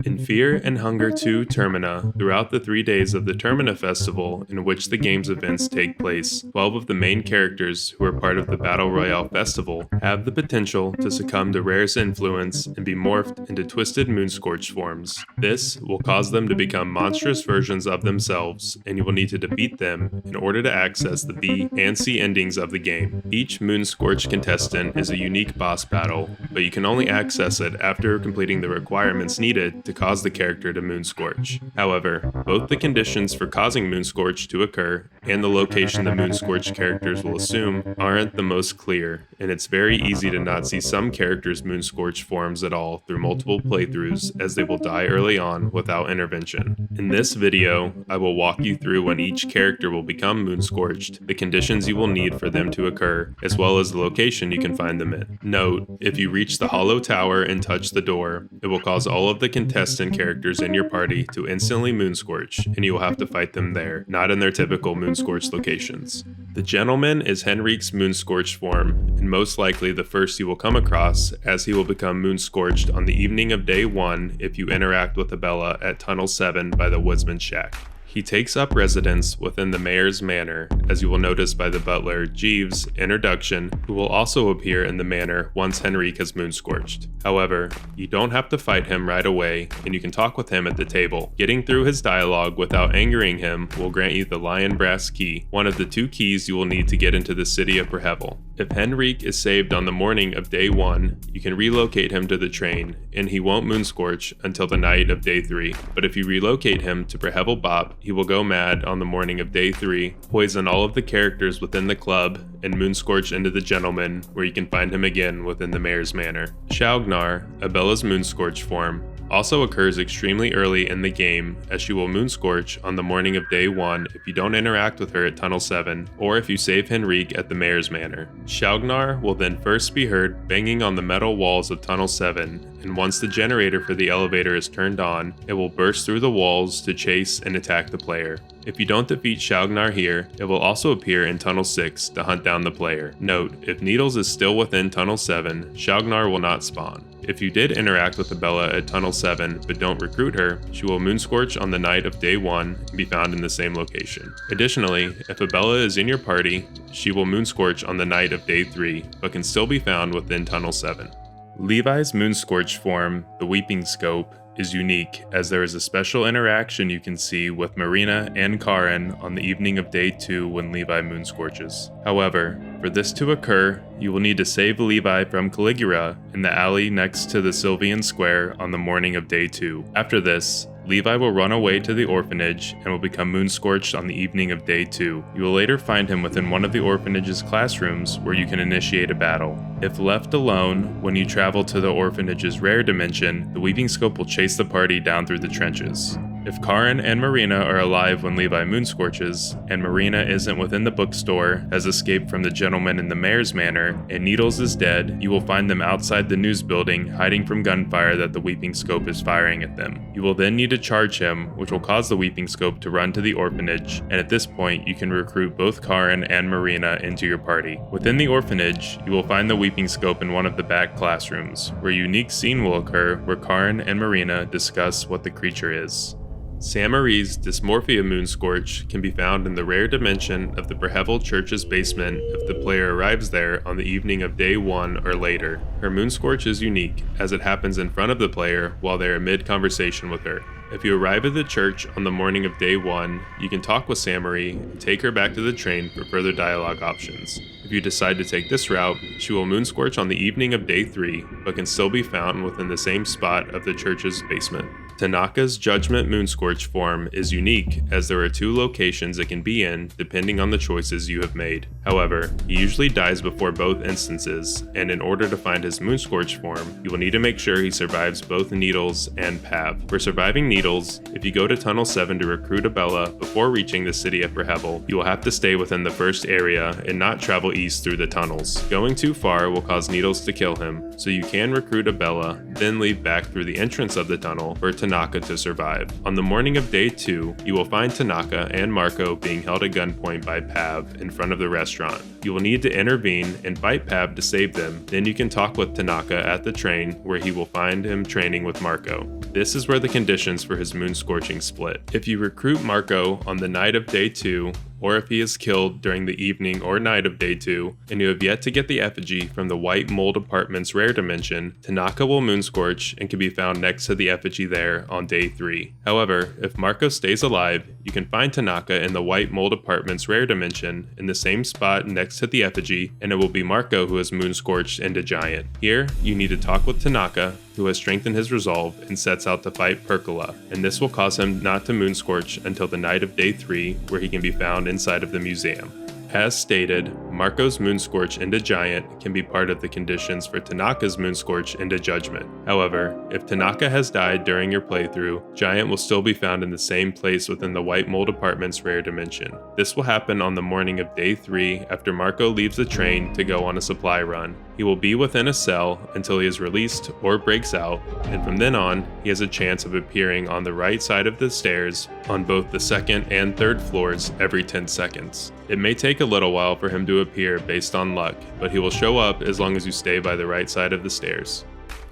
In Fear and Hunger 2 Termina, throughout the 3 days of the Termina festival in which the game's events take place, 12 of the main characters who are part of the Battle Royale festival have the potential to succumb to Rher's influence and be morphed into twisted Moonscorched forms. This will cause them to become monstrous versions of themselves, and you will need to defeat them in order to access the B and C endings of the game. Each Moonscorch contestant is a unique boss battle, but you can only access it after completing the requirements needed to cause the character to Moonscorch. However, both the conditions for causing Moonscorch to occur and the location the Moonscorch characters will assume aren't the most clear, and it's very easy to not see some characters' Moonscorch forms at all through multiple playthroughs, as they will die early on without intervention. In this video, I will walk you through when each character will become Moonscorched, the conditions you will need for them to occur, as well as the location you can find them in. Note, if you reach the hollow tower and touch the door, it will cause all of the contestant characters in your party to instantly Moonscorch, and you will have to fight them there, not in their typical Moonscorch locations. The Gentleman is Henryk's Moonscorched form, and most likely the first you will come across, as he will become Moonscorched on the evening of day 1 if you interact with Abella at Tunnel 7 by the Woodsman's Shack. He takes up residence within the Mayor's Manor, as you will notice by the butler Jeeves' introduction, who will also appear in the manor once Henryk has Moonscorched. However, you don't have to fight him right away, and you can talk with him at the table. Getting through his dialogue without angering him will grant you the Lion Brass Key, one of the 2 keys you will need to get into the city of Rher. If Henryk is saved on the morning of day 1, you can relocate him to the train, and he won't Moonscorch until the night of day 3. But if you relocate him to Rher Bop, he will go mad on the morning of day 3, poison all of the characters within the club, and Moonscorch into the Gentleman, where you can find him again within the Mayor's Manor. Chaugnar, Abella's Moonscorch form, also occurs extremely early in the game, as she will Moonscorch on the morning of day 1 if you don't interact with her at Tunnel 7, or if you save Henryk at the Mayor's Manor. Chaugnar will then first be heard banging on the metal walls of Tunnel 7, and once the generator for the elevator is turned on, it will burst through the walls to chase and attack the player. If you don't defeat Chaugnar here, it will also appear in Tunnel 6 to hunt down the player. Note, if Needles is still within Tunnel 7, Chaugnar will not spawn. If you did interact with Abella at Tunnel 7 but don't recruit her, she will Moonscorch on the night of day 1 and be found in the same location. Additionally, if Abella is in your party, she will Moonscorch on the night of day 3 but can still be found within Tunnel 7. Levi's Moonscorch form, the Weeping Scope, is unique, as there is a special interaction you can see with Marina and Karin on the evening of day 2 when Levi Moonscorches. However, for this to occur, you will need to save Levi from Caligura in the alley next to the Sylvian Square on the morning of day 2. After this, Levi will run away to the orphanage and will become Moonscorched on the evening of day 2. You will later find him within one of the orphanage's classrooms where you can initiate a battle. If left alone, when you travel to the orphanage's rare dimension, the Weeping Scope will chase the party down through the trenches. If Karin and Marina are alive when Levi Moonscorches, and Marina isn't within the bookstore, has escaped from the Gentleman in the Mayor's Manor, and Needles is dead, you will find them outside the news building hiding from gunfire that the Weeping Scope is firing at them. You will then need to charge him, which will cause the Weeping Scope to run to the orphanage, and at this point you can recruit both Karin and Marina into your party. Within the orphanage, you will find the Weeping Scope in one of the back classrooms, where a unique scene will occur where Karin and Marina discuss what the creature is. Samarie's Dysmorphia Moonscorch can be found in the rare dimension of the Rher Church's basement if the player arrives there on the evening of day 1 or later. Her Moonscorch is unique, as it happens in front of the player while they are mid-conversation with her. If you arrive at the church on the morning of day 1, you can talk with Samarie and take her back to the train for further dialogue options. If you decide to take this route, she will Moonscorch on the evening of day 3, but can still be found within the same spot of the church's basement. Tanaka's Judgement Moonscorch form is unique, as there are 2 locations it can be in depending on the choices you have made. However, he usually dies before both instances, and in order to find his Moonscorch form, you will need to make sure he survives both Needles and Pav. For surviving Needles, if you go to Tunnel 7 to recruit Abella before reaching the city of Rher, you will have to stay within the first area and not travel east through the tunnels. Going too far will cause Needles to kill him, so you can recruit Abella, then leave back through the entrance of the tunnel for Tanaka to survive. On the morning of day 2, you will find Tanaka and Marcoh being held at gunpoint by Pav in front of the restaurant. You will need to intervene and fight Pav to save them, then you can talk with Tanaka at the train where he will find him training with Marcoh. This is where the conditions for his Moonscorching split. If you recruit Marcoh on the night of day 2, or if he is killed during the evening or night of day 2, and you have yet to get the effigy from the White Mold Apartment's Rare Dimension, Tanaka will Moonscorch and can be found next to the effigy there on day 3. However, if Marcoh stays alive, you can find Tanaka in the White Mold Apartment's Rare Dimension in the same spot next to the effigy, and it will be Marcoh who has Moonscorched into Giant. Here, you need to talk with Tanaka, who has strengthened his resolve and sets out to fight Percola, and this will cause him not to Moonscorch until the night of day 3, where he can be found inside of the museum. As stated, Marcoh's Moonscorch into Giant can be part of the conditions for Tanaka's Moonscorch into Judgement. However, if Tanaka has died during your playthrough, Giant will still be found in the same place within the White Mold Apartment's Rare Dimension. This will happen on the morning of day 3 after Marcoh leaves the train to go on a supply run. He will be within a cell until he is released or breaks out, and from then on, he has a chance of appearing on the right side of the stairs on both the 2nd and 3rd floors every 10 seconds. It may take a little while for him to appear based on luck, but he will show up as long as you stay by the right side of the stairs.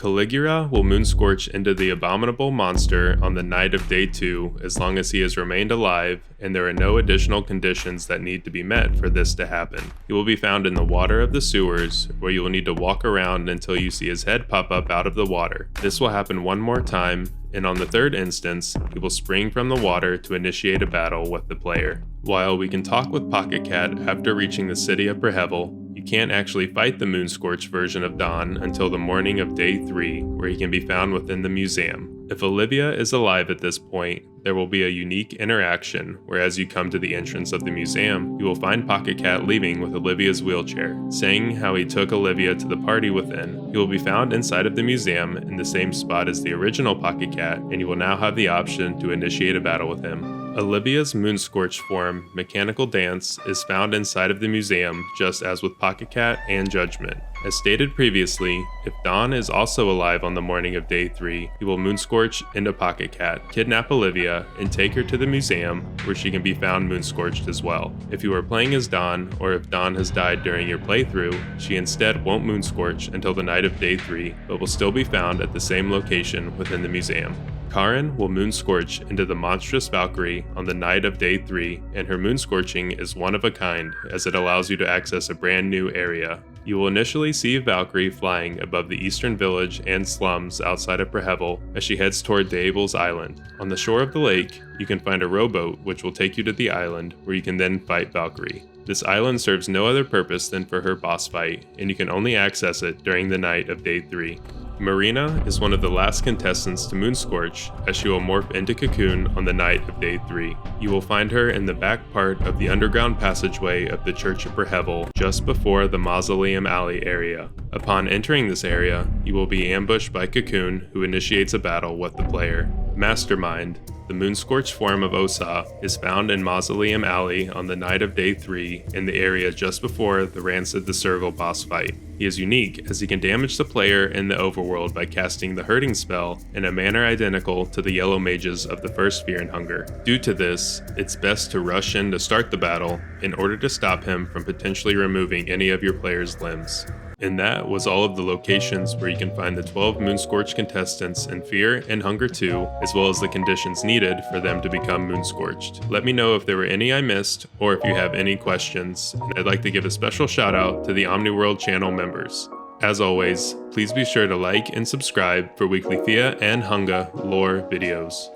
Caligura will Moonscorch into the abominable monster on the night of day 2 as long as he has remained alive, and there are no additional conditions that need to be met for this to happen. He will be found in the water of the sewers, where you will need to walk around until you see his head pop up out of the water. This will happen one more time, and on the 3rd instance, he will spring from the water to initiate a battle with the player. While we can talk with Pocketcat after reaching the city of Prehevel, you can't actually fight the Moonscorch version of Daan until the morning of day 3, where he can be found within the museum. If Olivia is alive at this point, there will be a unique interaction where as you come to the entrance of the museum, you will find Pocketcat leaving with Olivia's wheelchair, saying how he took Olivia to the party within. He will be found inside of the museum in the same spot as the original Pocketcat, and you will now have the option to initiate a battle with him. Olivia's Moonscorched form, Mechanical Dance, is found inside of the museum just as with Pocketcat and Judgement. As stated previously, if Daan is also alive on the morning of day 3, he will Moonscorch into Pocketcat, kidnap Olivia, and take her to the museum where she can be found Moonscorched as well. If you are playing as Daan, or if Daan has died during your playthrough, she instead won't Moonscorch until the night of day 3, but will still be found at the same location within the museum. Karin will Moonscorch into the monstrous Valkyrie on the night of day 3, and her Moonscorching is one of a kind as it allows you to access a brand new area. You will initially see Valkyrie flying above the eastern village and slums outside of Prehevel as she heads toward Daebel's island. On the shore of the lake, you can find a rowboat which will take you to the island where you can then fight Valkyrie. This island serves no other purpose than for her boss fight, and you can only access it during the night of day 3. Marina is one of the last contestants to Moonscorch, as she will morph into Cocoon on the night of day 3. You will find her in the back part of the underground passageway of the Church of Prehevel, just before the Mausoleum Alley area. Upon entering this area, you will be ambushed by Cocoon, who initiates a battle with the player. Mastermind, the Moonscorched form of Osa, is found in Mausoleum Alley on the night of day 3 in the area just before the Rancid the Sergal boss fight. He is unique as he can damage the player in the overworld by casting the Hurting spell in a manner identical to the Yellow Mages of the first Fear and Hunger. Due to this, it's best to rush in to start the battle in order to stop him from potentially removing any of your player's limbs. And that was all of the locations where you can find the 12 Moonscorch contestants in Fear and Hunger 2, as well as the conditions needed for them to become Moonscorched. Let me know if there were any I missed, or if you have any questions, and I'd like to give a special shout out to the Omniworld channel members. As always, please be sure to like and subscribe for weekly Fear and Hunger lore videos.